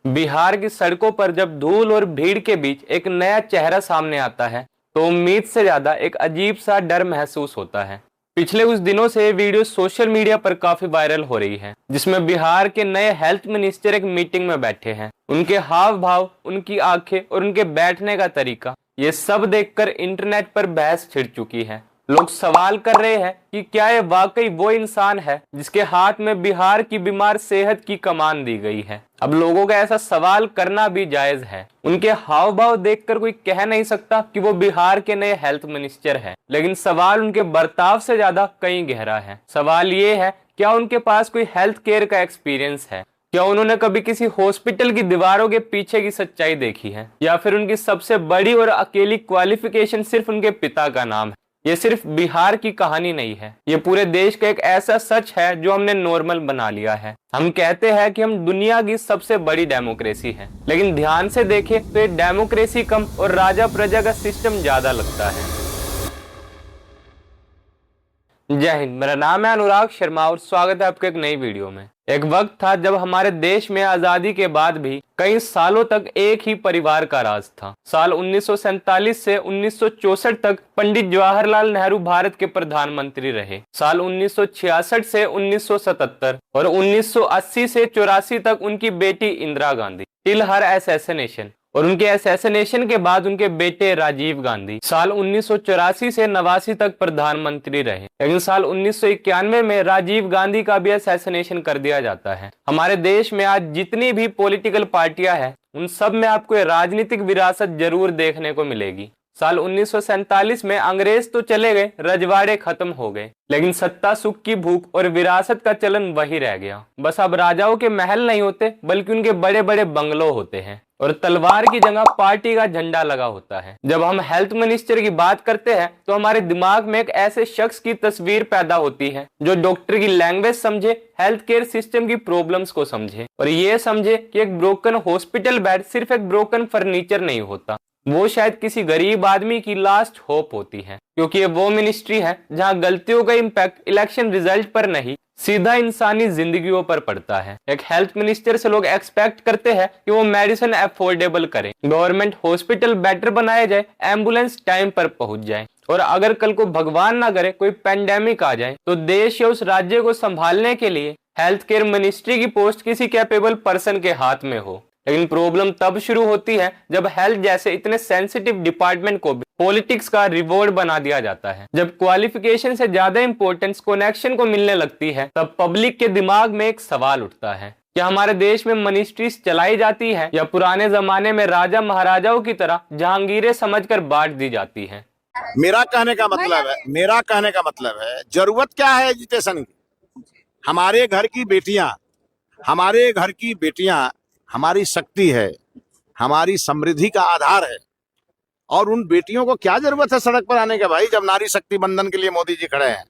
बिहार की सड़कों पर जब धूल और भीड़ के बीच एक नया चेहरा सामने आता है तो उम्मीद से ज्यादा एक अजीब सा डर महसूस होता है। पिछले कुछ दिनों से ये वीडियो सोशल मीडिया पर काफी वायरल हो रही है, जिसमें बिहार के नए हेल्थ मिनिस्टर एक मीटिंग में बैठे हैं। उनके हाव भाव, उनकी आंखें और उनके बैठने का तरीका, ये सब देखकर इंटरनेट पर बहस छिड़ चुकी है। लोग सवाल कर रहे हैं कि क्या ये वाकई वो इंसान है जिसके हाथ में बिहार की बीमार सेहत की कमान दी गई है। अब लोगों का ऐसा सवाल करना भी जायज है। उनके हाव भाव देखकर कोई कह नहीं सकता कि वो बिहार के नए हेल्थ मिनिस्टर हैं, लेकिन सवाल उनके बर्ताव से ज्यादा कहीं गहरा है। सवाल ये है, क्या उनके पास कोई हेल्थ केयर का एक्सपीरियंस है? क्या उन्होंने कभी किसी हॉस्पिटल की दीवारों के पीछे की सच्चाई देखी है? या फिर उनकी सबसे बड़ी और अकेली क्वालिफिकेशन सिर्फ उनके पिता का नाम है? ये सिर्फ बिहार की कहानी नहीं है, ये पूरे देश का एक ऐसा सच है जो हमने नॉर्मल बना लिया है। हम कहते हैं कि हम दुनिया की सबसे बड़ी डेमोक्रेसी हैं, लेकिन ध्यान से देखें तो ये डेमोक्रेसी कम और राजा प्रजा का सिस्टम ज्यादा लगता है। जय हिंद, मेरा नाम है अनुराग शर्मा और स्वागत है आपके एक नई वीडियो में। एक वक्त था जब हमारे देश में आजादी के बाद भी कई सालों तक एक ही परिवार का राज था। साल 1947 से 1964 तक पंडित जवाहरलाल नेहरू भारत के प्रधानमंत्री रहे। साल 1966 से 1977 और 1980 से 84 तक उनकी बेटी इंदिरा गांधी टिल हर असैसिनेशन, और उनके असैसिनेशन के बाद उनके बेटे राजीव गांधी साल 1984 से 89 तक प्रधानमंत्री रहे। लेकिन साल 1991 में राजीव गांधी का भी असैसिनेशन कर दिया जाता है। हमारे देश में आज जितनी भी पॉलिटिकल पार्टियां हैं, उन सब में आपको राजनीतिक विरासत जरूर देखने को मिलेगी। साल 1947 में अंग्रेज तो चले गए, रजवाड़े खत्म हो गए, लेकिन सत्ता सुख की भूख और विरासत का चलन वही रह गया। बस अब राजाओं के महल नहीं होते, बल्कि उनके बड़े बड़े बंगलो होते हैं और तलवार की जगह पार्टी का झंडा लगा होता है। जब हम हेल्थ मिनिस्टर की बात करते हैं तो हमारे दिमाग में एक ऐसे शख्स की तस्वीर पैदा होती है जो डॉक्टर की लैंग्वेज समझे, हेल्थ केयर सिस्टम की प्रॉब्लम्स को समझे और ये समझे कि एक ब्रोकन हॉस्पिटल बेड सिर्फ एक ब्रोकन फर्नीचर नहीं होता, वो शायद किसी गरीब आदमी की लास्ट होप होती है। क्योंकि ये वो मिनिस्ट्री है जहां गलतियों का इम्पैक्ट इलेक्शन रिजल्ट पर नहीं, सीधा इंसानी जिंदगियों पर पड़ता है। एक हेल्थ मिनिस्टर से लोग एक्सपेक्ट करते हैं कि वो मेडिसिन अफोर्डेबल करे, गवर्नमेंट हॉस्पिटल बेटर बनाया जाए, एम्बुलेंस टाइम पर पहुंच जाए, और अगर कल को भगवान ना करे कोई पेंडेमिक आ जाए तो देश या उस राज्य को संभालने के लिए हेल्थ केयर मिनिस्ट्री की पोस्ट किसी कैपेबल पर्सन के हाथ में हो। लेकिन प्रॉब्लम तब शुरू होती है जब हेल्थ जैसे इतने सेंसिटिव डिपार्टमेंट को भी पॉलिटिक्स का रिवॉर्ड बना दिया जाता है। जब क्वालिफिकेशन से ज्यादा इंपॉर्टेंस कनेक्शन को मिलने लगती है, तब पब्लिक के दिमाग में एक सवाल उठता है, क्या हमारे देश में मिनिस्ट्रीज चलाई जाती है या पुराने जमाने में राजा महाराजाओं की तरह जहांगीरें समझकर बांट दी जाती है? मेरा कहने का मतलब है जरूरत क्या है एजुकेशन की? हमारे घर की बेटियां हमारी शक्ति है, हमारी समृद्धि का आधार है, और उन बेटियों को क्या जरूरत है सड़क पर आने के भाई, जब नारी शक्ति बंधन के लिए मोदी जी खड़े हैं।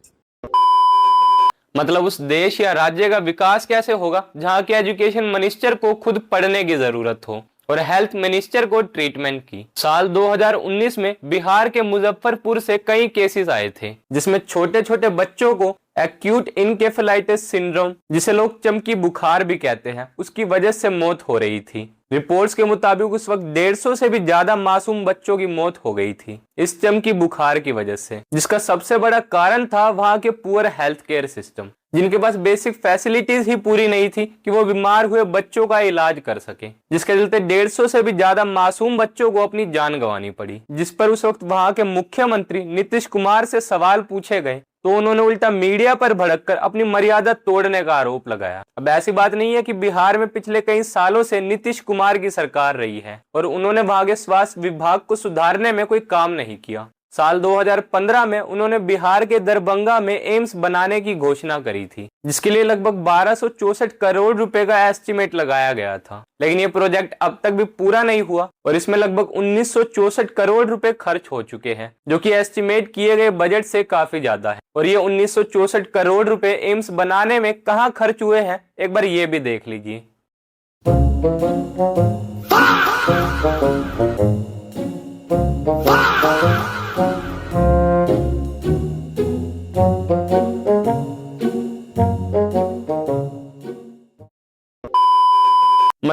मतलब उस देश या राज्य का विकास कैसे होगा जहां के एजुकेशन मिनिस्टर को खुद पढ़ने की जरूरत हो और हेल्थ मिनिस्टर को ट्रीटमेंट की। साल 2019 में बिहार के मुजफ्फरपुर से कई केसेस आए थे, जिसमें छोटे छोटे बच्चों को एक्यूट इनकेफेलाइटिस सिंड्रोम, जिसे लोग चमकी बुखार भी कहते हैं, उसकी वजह से मौत हो रही थी। रिपोर्ट्स के मुताबिक उस वक्त 150 से भी ज्यादा मासूम बच्चों की मौत हो गई थी इस चमकी बुखार की वजह से, जिसका सबसे बड़ा कारण था वहां के पुअर हेल्थ केयर सिस्टम, जिनके पास बेसिक फैसिलिटीज ही पूरी नहीं थी कि वो बीमार हुए बच्चों का इलाज कर सके, जिसके चलते 150 से भी ज्यादा मासूम बच्चों को अपनी जान गंवानी पड़ी। जिस पर उस वक्त वहां के मुख्यमंत्री नीतीश कुमार से सवाल पूछे गए तो उन्होंने उल्टा मीडिया पर भड़ककर अपनी मर्यादा तोड़ने का आरोप लगाया। अब ऐसी बात नहीं है कि बिहार में पिछले कई सालों से नीतीश कुमार की सरकार रही है और उन्होंने वहां के स्वास्थ्य विभाग को सुधारने में कोई काम नहीं किया। साल 2015 में उन्होंने बिहार के दरभंगा में एम्स बनाने की घोषणा करी थी, जिसके लिए लगभग 1264 करोड़ रुपए का एस्टिमेट लगाया गया था। लेकिन ये प्रोजेक्ट अब तक भी पूरा नहीं हुआ और इसमें लगभग 1964 करोड़ रुपए खर्च हो चुके हैं, जो कि एस्टिमेट किए गए बजट से काफी ज्यादा है। और ये 1964 करोड़ रुपए एम्स बनाने में कहाँ खर्च हुए हैं, एक बार ये भी देख लीजिए।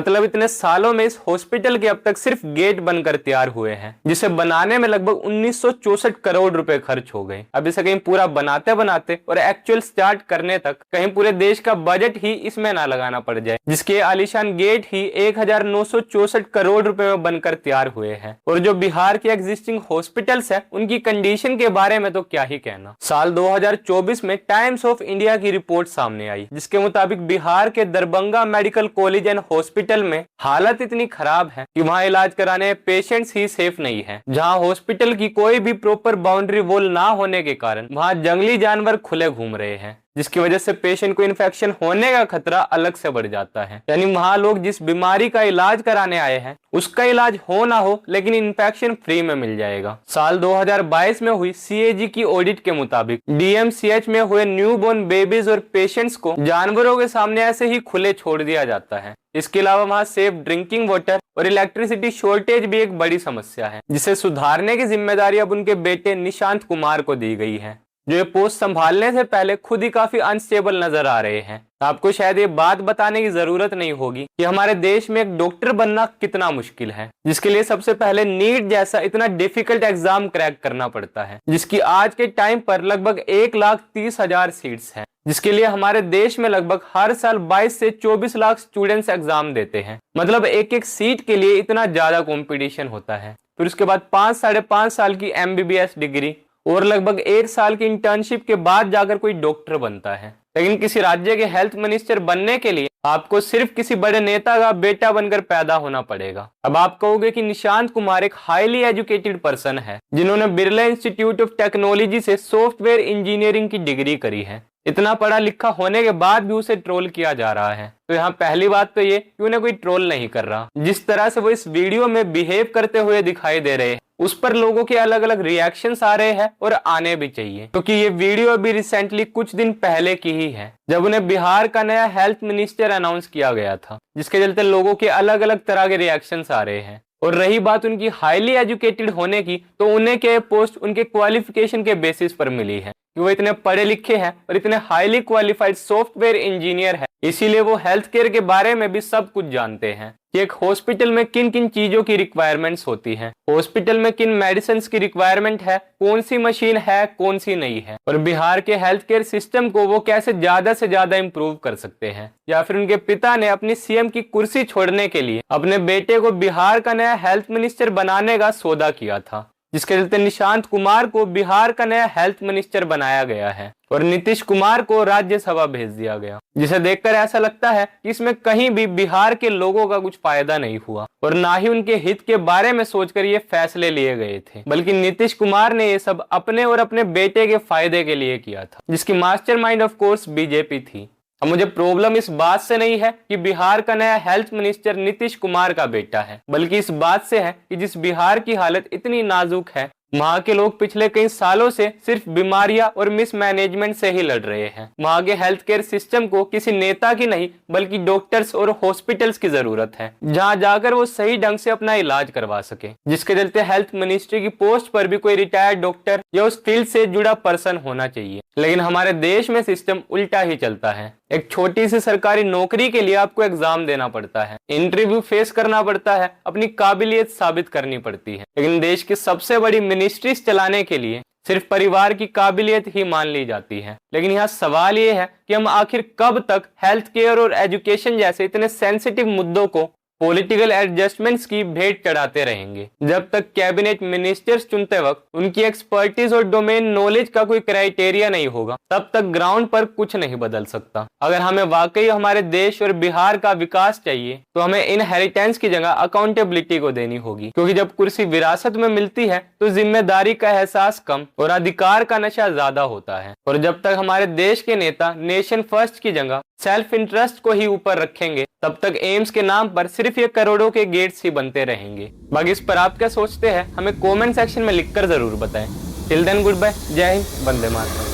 मतलब इतने सालों में इस हॉस्पिटल के अब तक सिर्फ गेट बनकर तैयार हुए हैं, जिसे बनाने में लगभग 1964 करोड़ रुपए खर्च हो गए। अब इसे कहीं पूरा बनाते बनाते और एक्चुअल स्टार्ट करने तक कहीं पूरे देश का बजट ही इसमें ना लगाना पड़ जाए, जिसके आलीशान गेट ही 1964 करोड़ रुपए में बनकर तैयार हुए हैं। और जो बिहार के एग्जिस्टिंग हॉस्पिटल्स है उनकी कंडीशन के बारे में तो क्या ही कहना। साल 2024 में टाइम्स ऑफ इंडिया की रिपोर्ट सामने आई, जिसके मुताबिक बिहार के Darbhanga medical college and hospital में हालत इतनी खराब है कि वहां इलाज कराने पेशेंट्स ही सेफ नहीं है। जहां हॉस्पिटल की कोई भी प्रॉपर बाउंड्री वॉल ना होने के कारण वहां जंगली जानवर खुले घूम रहे हैं, जिसकी वजह से पेशेंट को इन्फेक्शन होने का खतरा अलग से बढ़ जाता है। यानी वहां लोग जिस बीमारी का इलाज कराने आए हैं उसका इलाज हो ना हो, लेकिन इन्फेक्शन फ्री में मिल जाएगा। साल 2022 में हुई CAG की ऑडिट के मुताबिक DMCH में हुए न्यूबॉर्न बेबीज और पेशेंट्स को जानवरों के सामने ऐसे ही खुले छोड़ दिया जाता है। इसके अलावा वहां सेफ ड्रिंकिंग वाटर और इलेक्ट्रिसिटी शॉर्टेज भी एक बड़ी समस्या है, जिसे सुधारने की जिम्मेदारी अब उनके बेटे निशांत कुमार को दी गई है, जो ये पोस्ट संभालने से पहले खुद ही काफी अनस्टेबल नजर आ रहे हैं। आपको शायद ये बात बताने की जरूरत नहीं होगी कि हमारे देश में एक डॉक्टर बनना कितना मुश्किल है, जिसके लिए सबसे पहले नीट जैसा इतना डिफिकल्ट एग्जाम क्रैक करना पड़ता है, जिसकी आज के टाइम पर लगभग 1,30,000 सीट्स हैं, जिसके लिए हमारे देश में लगभग हर साल 22 से 24 लाख स्टूडेंट्स एग्जाम देते हैं। मतलब एक एक सीट के लिए इतना ज्यादा कंपटीशन होता है। फिर उसके बाद 5-5.5 साल की MBBS डिग्री और लगभग 1 साल की इंटर्नशिप के बाद जाकर कोई डॉक्टर बनता है। लेकिन किसी राज्य के हेल्थ मिनिस्टर बनने के लिए आपको सिर्फ किसी बड़े नेता का बेटा बनकर पैदा होना पड़ेगा। अब आप कहोगे कि निशांत कुमार एक हाईली एजुकेटेड पर्सन है, जिन्होंने बिरला इंस्टीट्यूट ऑफ टेक्नोलॉजी से सॉफ्टवेयर इंजीनियरिंग की डिग्री करी है। इतना पढ़ा लिखा होने के बाद भी उसे ट्रोल किया जा रहा है। तो यहाँ पहली बात तो ये कि उन्हें कोई ट्रोल नहीं कर रहा। जिस तरह से वो इस वीडियो में बिहेव करते हुए दिखाई दे रहे हैं उस पर लोगों के अलग अलग रिएक्शंस आ रहे हैं और आने भी चाहिए, क्योंकि ये वीडियो अभी रिसेंटली कुछ दिन पहले की ही है, जब उन्हें बिहार का नया हेल्थ मिनिस्टर अनाउंस किया गया था, जिसके चलते लोगों के अलग अलग तरह के रिएक्शंस आ रहे हैं। और रही बात उनकी हाईली एजुकेटेड होने की, तो उन्हें के पोस्ट उनके क्वालिफिकेशन के बेसिस पर मिली है कि वो इतने पढ़े लिखे हैं और इतने हाईली क्वालिफाइड सॉफ्टवेयर इंजीनियर है, इसीलिए वो हेल्थ केयर के बारे में भी सब कुछ जानते हैं कि एक हॉस्पिटल में किन किन चीजों की रिक्वायरमेंट्स होती हैं, हॉस्पिटल में किन मेडिसिन की रिक्वायरमेंट है, कौन सी मशीन है कौन सी नहीं है, और बिहार के हेल्थ केयर सिस्टम को वो कैसे ज्यादा से ज्यादा इंप्रूव कर सकते हैं। या फिर उनके पिता ने अपनी CM की कुर्सी छोड़ने के लिए अपने बेटे को बिहार का नया हेल्थ मिनिस्टर बनाने का सौदा किया था, जिसके चलते निशांत कुमार को बिहार का नया हेल्थ मिनिस्टर बनाया गया है और नीतीश कुमार को राज्यसभा भेज दिया गया, जिसे देखकर ऐसा लगता है कि इसमें कहीं भी बिहार के लोगों का कुछ फायदा नहीं हुआ और ना ही उनके हित के बारे में सोचकर ये फैसले लिए गए थे, बल्कि नीतीश कुमार ने ये सब अपने और अपने बेटे के फायदे के लिए किया था, जिसकी मास्टरमाइंड ऑफ कोर्स BJP थी। अब मुझे प्रॉब्लम इस बात से नहीं है कि बिहार का नया हेल्थ मिनिस्टर नीतीश कुमार का बेटा है, बल्कि इस बात से है कि जिस बिहार की हालत इतनी नाजुक है, वहाँ के लोग पिछले कई सालों से सिर्फ बीमारियां और मिसमैनेजमेंट से ही लड़ रहे हैं। वहाँ के हेल्थ केयर सिस्टम को किसी नेता की नहीं बल्कि डॉक्टर्स और हॉस्पिटल्स की जरूरत है, जहाँ जाकर वो सही ढंग से अपना इलाज करवा सके, जिसके चलते हेल्थ मिनिस्ट्री की पोस्ट पर भी कोई रिटायर्ड डॉक्टर या उस फील्ड से जुड़ा पर्सन होना चाहिए। लेकिन हमारे देश में सिस्टम उल्टा ही चलता है। एक छोटी सी सरकारी नौकरी के लिए आपको एग्जाम देना पड़ता है, इंटरव्यू फेस करना पड़ता है, अपनी काबिलियत साबित करनी पड़ती है। लेकिन देश की सबसे बड़ी मिनिस्ट्रीज चलाने के लिए सिर्फ परिवार की काबिलियत ही मान ली जाती है। लेकिन यहाँ सवाल ये है कि हम आखिर कब तक हेल्थ केयर और एजुकेशन जैसे इतने सेंसिटिव मुद्दों को पॉलिटिकल एडजस्टमेंट्स की भेंट चढ़ाते रहेंगे, जब तक कैबिनेट मिनिस्टर्स चुनते वक्त उनकी एक्सपर्टीज और डोमेन नॉलेज का कोई क्राइटेरिया नहीं होगा, तब तक ग्राउंड पर कुछ नहीं बदल सकता। अगर हमें वाकई हमारे देश और बिहार का विकास चाहिए तो हमें इनहेरिटेंस की जगह अकाउंटेबिलिटी को देनी होगी, क्योंकि जब कुर्सी विरासत में मिलती है तो जिम्मेदारी का एहसास कम और अधिकार का नशा ज्यादा होता है। और जब तक हमारे देश के नेता नेशन फर्स्ट की जगह सेल्फ इंटरेस्ट को ही ऊपर रखेंगे, तब तक एम्स के नाम पर सिर्फ ये करोड़ों के गेट्स ही बनते रहेंगे। बाकी इस पर आप क्या सोचते हैं हमें कमेंट सेक्शन में लिखकर जरूर बताएं। टिल देन गुड बाय, जय हिंद, वंदे मातरम।